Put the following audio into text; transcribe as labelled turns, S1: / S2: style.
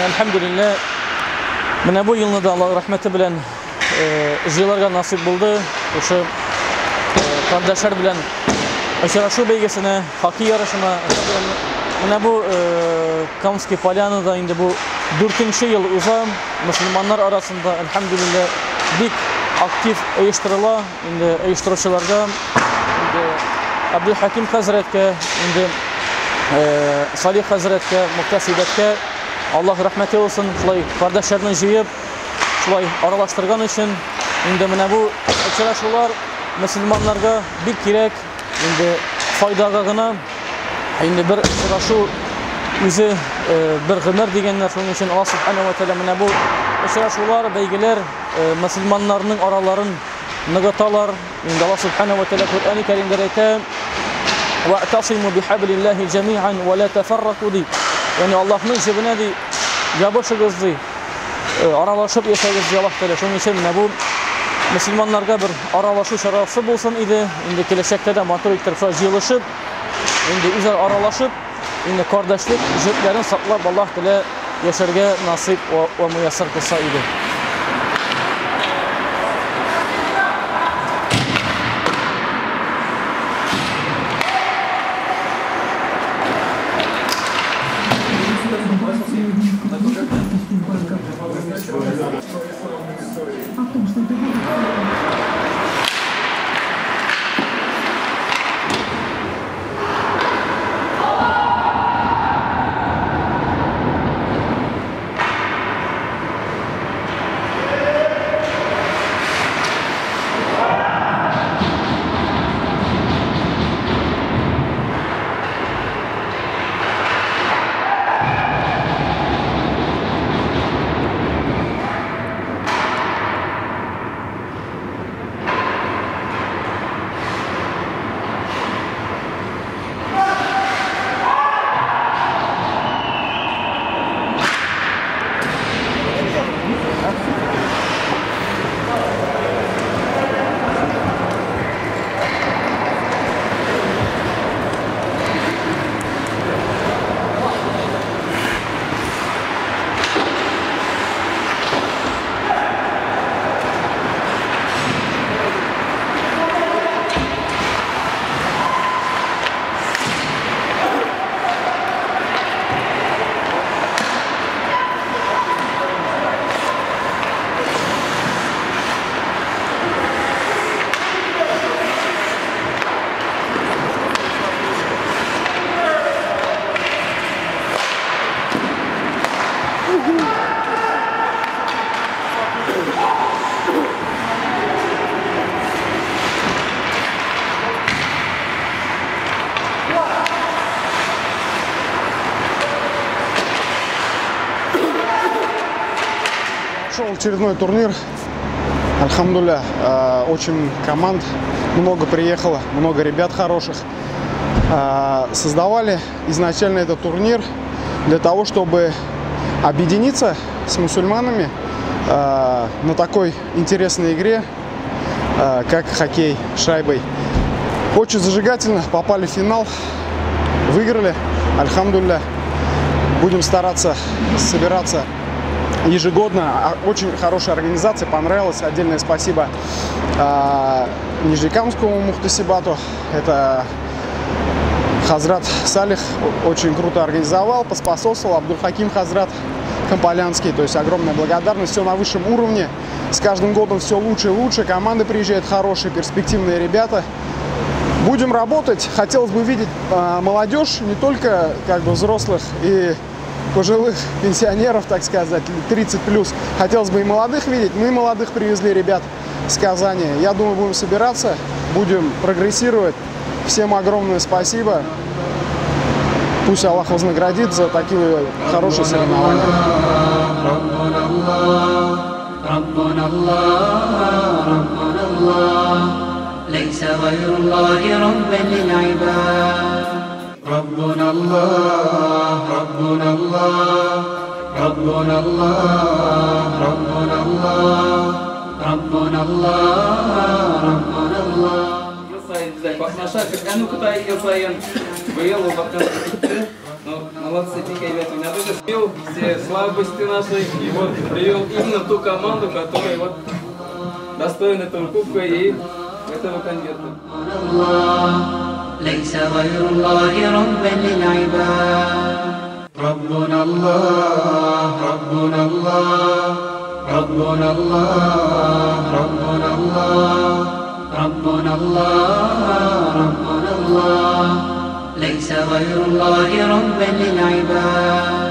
S1: Elhamdülillah, mine bu yılda da Allah rahmeti bilen jıylarga nasip buldu. Uşu kardeşler bilen aşıraşı beygesine, haki yarışına, mine bu Kamski Polyana'da indi bu 4. yıl uzam Müslümanlar arasında elhamdülillah dik aktif uyuşturulan indi uyuşturucularga indi Abdülhakim Hazretke indi Salih Hazretke Muktasidatke Allah rahmeti olsun, şulay kardeşlerini jıyıp, şulay aralaştırgan için indi mine bu uçuraşular Müslümanlarga bir kirek, indi faydagağına, indi bir uçuraşu üzü bir gımer degenler, şunun için Allah subhanahu ve teala mine bu uçuraşular, beygiler, Müslümanlarının araların nıgatalar, indi Allah subhanahu ve teala Kur'an-ı Kerim'de reyte وَاَعْتَصِمُوا بِحَبْلِ اللّٰهِ جَمِيعًا وَلَا تَفَرَّقُوا di. Yani Allah'ın cebine de yapışığızdı, aralaşıp yaşayızdı Allah Teala. Şunun için bu Müslümanlarga bir aralaşu şarası bulsun idi. Şimdi gelecekte de maturik tarafı yığılışıp, şimdi üzeri aralaşıp, şimdi kardeşlik cüplerin saklap Allah Teala yaşarga nasip ve müyesser kılsa idi.
S2: Шел очередной турнир. Альхамдулилля, очень команд, много приехало, много ребят хороших. Создавали изначально этот турнир для того, чтобы объединиться с мусульманами на такой интересной игре, как хоккей шайбой. Очень зажигательно, попали в финал, выиграли. Альхамдулилля, будем стараться собираться ежегодно. Очень хорошая организация, понравилась. Отдельное спасибо Нижнекамскому мухтасибату. Это Хазрат Салих очень круто организовал, поспособствовал. Абдулхаким Хазрат Камполянский. То есть огромная благодарность. Все на высшем уровне. С каждым годом все лучше и лучше. Команды приезжают хорошие, перспективные ребята. Будем работать. Хотелось бы видеть молодежь, не только как бы взрослых и пожилых пенсионеров, так сказать, 30+. Хотелось бы и молодых видеть. Мы молодых привезли ребят с Казани. Я думаю, будем собираться, будем прогрессировать. Всем огромное спасибо. Пусть Аллах вознаградит за такие хорошие соревнования.
S3: ربنا الله ربنا الله ربنا الله ربنا الله ربنا الله ربنا الله. Молодцы, дикие ребята, меня тоже сбил все слабости наши и вот привел именно ту команду, которая вот достойна этого кубка и этого конверта.
S4: ليس غير الله ربا للعباد.
S3: ربنا الله ربنا الله ربنا الله ربنا الله
S4: ربنا الله ربنا الله ليس غير الله ربا للعباد.